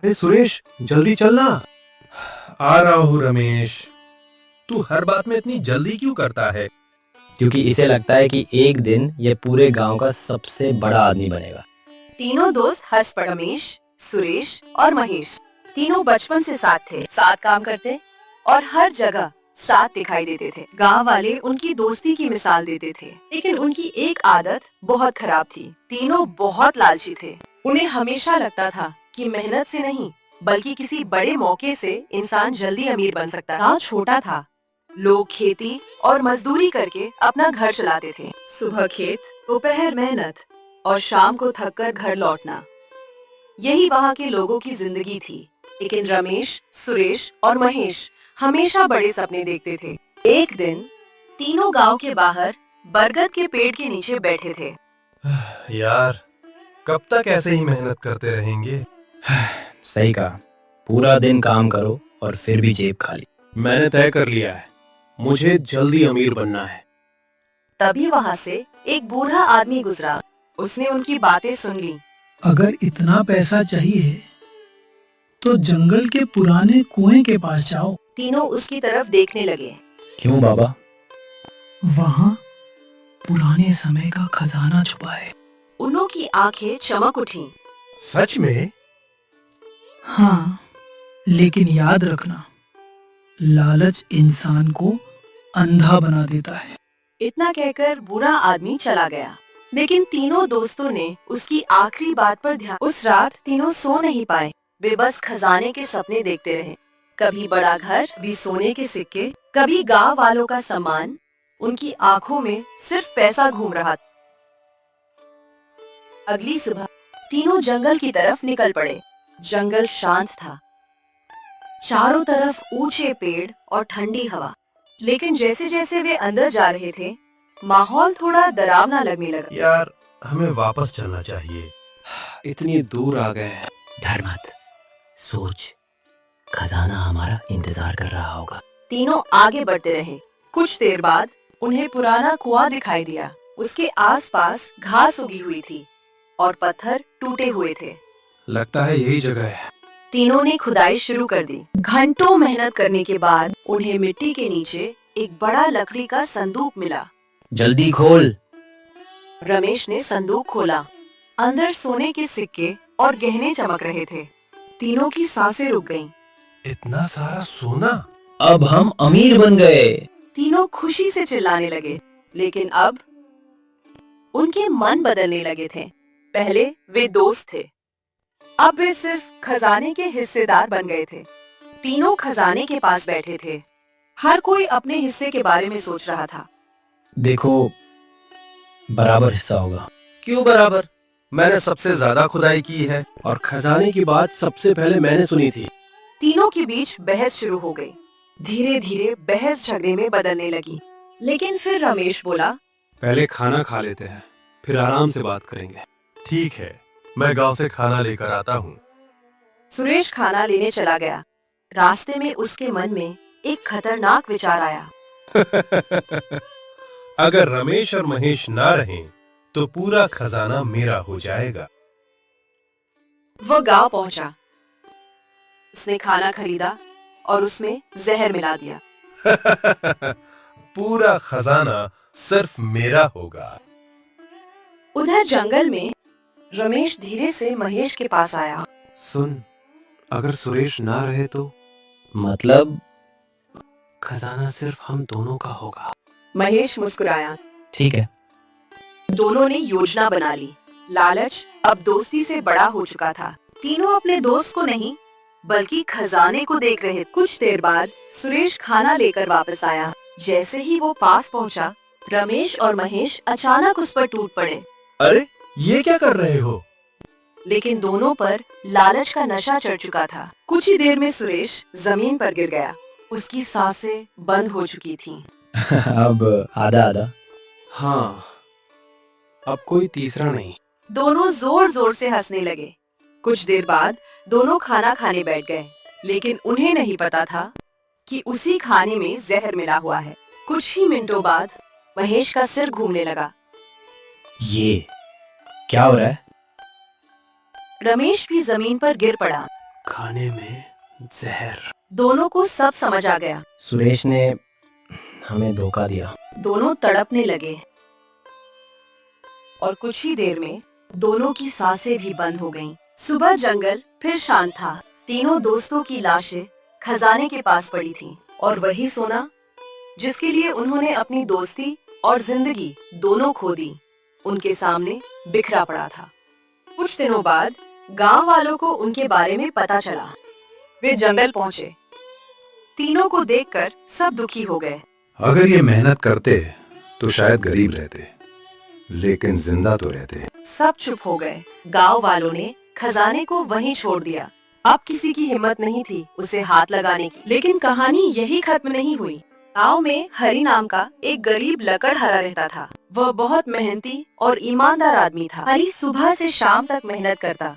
अरे सुरेश, जल्दी चलना। आ रहा हूँ रमेश। तू हर बात में इतनी जल्दी क्यों करता है? क्योंकि इसे लगता है कि एक दिन ये पूरे गांव का सबसे बड़ा आदमी बनेगा। तीनों दोस्त हंस पड़े। रमेश, सुरेश और महेश तीनों बचपन से साथ थे, साथ काम करते और हर जगह साथ दिखाई देते थे। गांव वाले उनकी दोस्ती की मिसाल देते थे, लेकिन उनकी एक आदत बहुत खराब थी। तीनों बहुत लालची थे। उन्हें हमेशा लगता था कि मेहनत से नहीं बल्कि किसी बड़े मौके से इंसान जल्दी अमीर बन सकता है। गांव छोटा था, लोग खेती और मजदूरी करके अपना घर चलाते थे। सुबह खेत, दोपहर मेहनत और शाम को थककर घर लौटना, यही वहाँ के लोगों की जिंदगी थी। लेकिन रमेश, सुरेश और महेश हमेशा बड़े सपने देखते थे। एक दिन तीनों गांव के बाहर बरगद के पेड़ के नीचे बैठे थे। यार, कब तक ऐसे ही मेहनत करते रहेंगे? सही कहा, पूरा दिन काम करो और फिर भी जेब खाली। मैंने तय कर लिया है, मुझे जल्दी अमीर बनना है। तभी वहाँ से एक बूढ़ा आदमी गुजरा। उसने उनकी बातें सुन ली। अगर इतना पैसा चाहिए तो जंगल के पुराने कुएं के पास जाओ। तीनों उसकी तरफ देखने लगे। क्यों बाबा? वहाँ पुराने समय का खजाना छुपा है। उन्हों की आंखें चमक उठी। सच में? हाँ, लेकिन याद रखना, लालच इंसान को अंधा बना देता है। इतना कहकर बूढ़ा आदमी चला गया। लेकिन तीनों दोस्तों ने उसकी आखिरी बात पर ध्यान। उस रात तीनों सो नहीं पाए। वे बस खजाने के सपने देखते रहे। कभी बड़ा घर, कभी सोने के सिक्के, कभी गांव वालों का सम्मान। उनकी आंखों में सिर्फ पैसा घूम रहा था। अगली सुबह तीनों जंगल की तरफ निकल पड़े। जंगल शांत था, चारों तरफ ऊंचे पेड़ और ठंडी हवा। लेकिन जैसे जैसे वे अंदर जा रहे थे, माहौल थोड़ा डरावना लगने लगा। यार, हमें वापस चलना चाहिए। इतनी दूर आ गए हैं। डर मत, सोच, खजाना हमारा इंतजार कर रहा होगा। तीनों आगे बढ़ते रहे। कुछ देर बाद उन्हें पुराना कुआं दिखाई दिया। उसके आसपास घास उगी हुई थी और पत्थर टूटे हुए थे। लगता है यही जगह है। तीनों ने खुदाई शुरू कर दी। घंटों मेहनत करने के बाद उन्हें मिट्टी के नीचे एक बड़ा लकड़ी का संदूक मिला। जल्दी खोल। रमेश ने संदूक खोला। अंदर सोने के सिक्के और गहने चमक रहे थे। तीनों की सांसें रुक गईं। इतना सारा सोना! अब हम अमीर बन गए। तीनों खुशी से चिल्लाने लगे। लेकिन अब उनके मन बदलने लगे थे। पहले वे दोस्त थे, अब वे सिर्फ खजाने के हिस्सेदार बन गए थे। तीनों खजाने के पास बैठे थे। हर कोई अपने हिस्से के बारे में सोच रहा था। देखो, बराबर हिस्सा होगा। क्यों बराबर? मैंने सबसे ज्यादा खुदाई की है। और खजाने की बात सबसे पहले मैंने सुनी थी। तीनों के बीच बहस शुरू हो गई। धीरे धीरे बहस झगड़े में बदलने लगी। लेकिन फिर रमेश बोला, पहले खाना खा लेते हैं, फिर आराम से बात करेंगे। ठीक है, मैं गांव से खाना लेकर आता हूँ। सुरेश खाना लेने चला गया। रास्ते में उसके मन में एक खतरनाक विचार आया। अगर रमेश और महेश ना रहें, तो पूरा खजाना मेरा हो जाएगा। वह गांव पहुंचा। उसने खाना खरीदा और उसमें जहर मिला दिया। पूरा खजाना सिर्फ मेरा होगा। उधर जंगल में रमेश धीरे से महेश के पास आया। सुन, अगर सुरेश ना रहे तो? मतलब? खजाना सिर्फ हम दोनों का होगा। महेश मुस्कुराया। ठीक है। दोनों ने योजना बना ली। लालच अब दोस्ती से बड़ा हो चुका था। तीनों अपने दोस्त को नहीं बल्कि खजाने को देख रहे। कुछ देर बाद सुरेश खाना लेकर वापस आया। जैसे ही वो पास पहुंचा, रमेश और महेश अचानक उस पर टूट पड़े। अरे, ये क्या कर रहे हो? लेकिन दोनों पर लालच का नशा चढ़ चुका था। कुछ ही देर में सुरेश जमीन पर गिर गया। उसकी सांसें बंद हो चुकी थीं। अब आधा आधा। हाँ, अब कोई तीसरा नहीं। दोनों जोर जोर से हंसने लगे। कुछ देर बाद दोनों खाना खाने बैठ गए। लेकिन उन्हें नहीं पता था कि उसी खाने में जहर मिला हुआ है। कुछ ही मिनटों बाद महेश का सिर घूमने लगा। ये क्या हो रहा है? रमेश भी जमीन पर गिर पड़ा। खाने में जहर। दोनों को सब समझ आ गया। सुरेश ने हमें धोखा दिया। दोनों तड़पने लगे और कुछ ही देर में दोनों की सांसें भी बंद हो गईं। सुबह जंगल फिर शांत था। तीनों दोस्तों की लाशें खजाने के पास पड़ी थीं और वही सोना जिसके लिए उन्होंने अपनी दोस्ती और जिंदगी दोनों खो दी, उनके सामने बिखरा पड़ा था। कुछ दिनों बाद गांव वालों को उनके बारे में पता चला। वे जंगल पहुंचे। तीनों को देखकर सब दुखी हो गए। अगर ये मेहनत करते तो शायद गरीब रहते, लेकिन जिंदा तो रहते। सब चुप हो गए। गांव वालों ने खजाने को वहीं छोड़ दिया। अब किसी की हिम्मत नहीं थी उसे हाथ लगाने की। लेकिन कहानी यही खत्म नहीं हुई। गांव में हरि नाम का एक गरीब लकड़हारा रहता था। वह बहुत मेहनती और ईमानदार आदमी था। हरि सुबह से शाम तक मेहनत करता,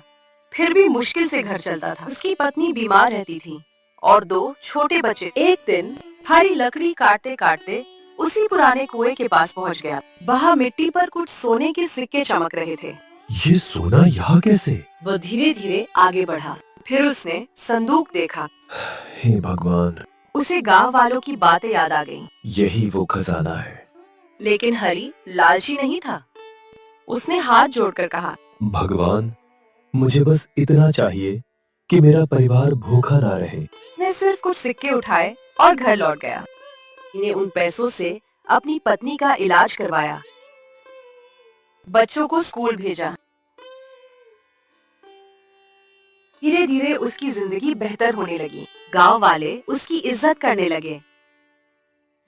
फिर भी मुश्किल से घर चलता था। उसकी पत्नी बीमार रहती थी और 2 छोटे बच्चे। एक दिन हरि लकड़ी काटते काटते उसी पुराने कुएं के पास पहुंच गया। वहाँ मिट्टी पर कुछ सोने के सिक्के चमक रहे थे। ये सोना यहाँ कैसे? वह धीरे धीरे आगे बढ़ा। फिर उसने संदूक देखा। हे भगवान, उसे गांव वालों की बातें याद आ गईं। यही वो खजाना है। लेकिन हरि लालची नहीं था। उसने हाथ जोड़कर कहा, भगवान, मुझे बस इतना चाहिए कि मेरा परिवार भूखा ना रहे। उसने सिर्फ कुछ सिक्के उठाए और घर लौट गया। इन्हें उन पैसों से अपनी पत्नी का इलाज करवाया, बच्चों को स्कूल भेजा। धीरे धीरे उसकी जिंदगी बेहतर होने लगी। गांव वाले उसकी इज्जत करने लगे।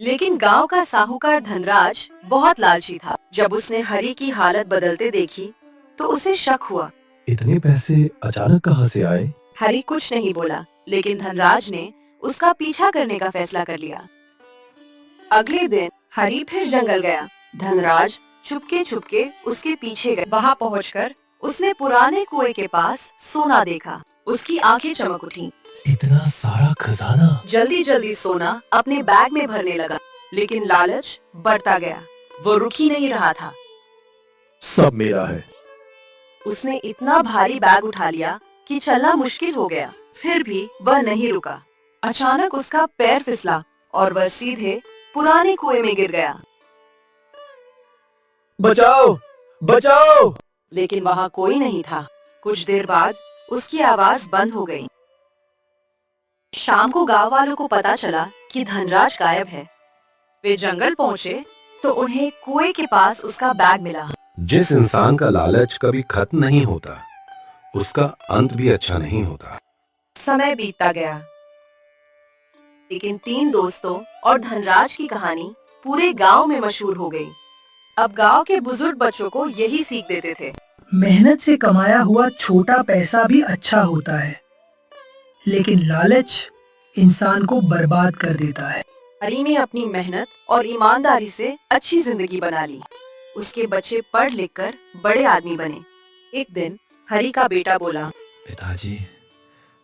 लेकिन गांव का साहूकार धनराज बहुत लालची था। जब उसने हरि की हालत बदलते देखी तो उसे शक हुआ। इतने पैसे अचानक कहाँ से आए? हरि कुछ नहीं बोला, लेकिन धनराज ने उसका पीछा करने का फैसला कर लिया। अगले दिन हरि फिर जंगल गया। धनराज चुपके चुपके उसके पीछे गया। वहां पहुंचकर उसने पुराने कुएं के पास सोना देखा। उसकी आंखें चमक उठी। इतना सारा खजाना! जल्दी जल्दी सोना अपने बैग में भरने लगा, लेकिन लालच बढ़ता गया। वो रुक ही नहीं रहा था। सब मेरा है। उसने इतना भारी बैग उठा लिया कि चलना मुश्किल हो गया। फिर भी वह नहीं रुका। अचानक उसका पैर फिसला और वह सीधे पुराने कुएं में गिर गया। बचाओ! बचाओ! लेकिन वहां कोई नहीं था। कुछ देर बाद उसकी आवाज बंद हो गई। शाम को गांव वालों को पता चला कि धनराज गायब है। वे जंगल पहुंचे तो उन्हें कुएं के पास उसका बैग मिला। जिस इंसान का लालच कभी खत्म नहीं होता, उसका अंत भी अच्छा नहीं होता। समय बीतता गया, लेकिन 3 दोस्तों और धनराज की कहानी पूरे गांव में मशहूर हो गई। अब गांव के बुजुर्ग बच्चों को यही सीख देते थे। मेहनत से कमाया हुआ छोटा पैसा भी अच्छा होता है, लेकिन लालच इंसान को बर्बाद कर देता है। हरि ने अपनी मेहनत और ईमानदारी से अच्छी जिंदगी बना ली। उसके बच्चे पढ़ लिख कर बड़े आदमी बने। एक दिन हरि का बेटा बोला, पिताजी,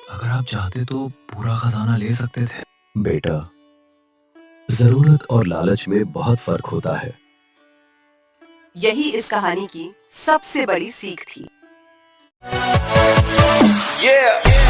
अगर आप चाहते तो पूरा खजाना ले सकते थे। बेटा, जरूरत और लालच में बहुत फर्क होता है। यही इस कहानी की सबसे बड़ी सीख थी। Yeah!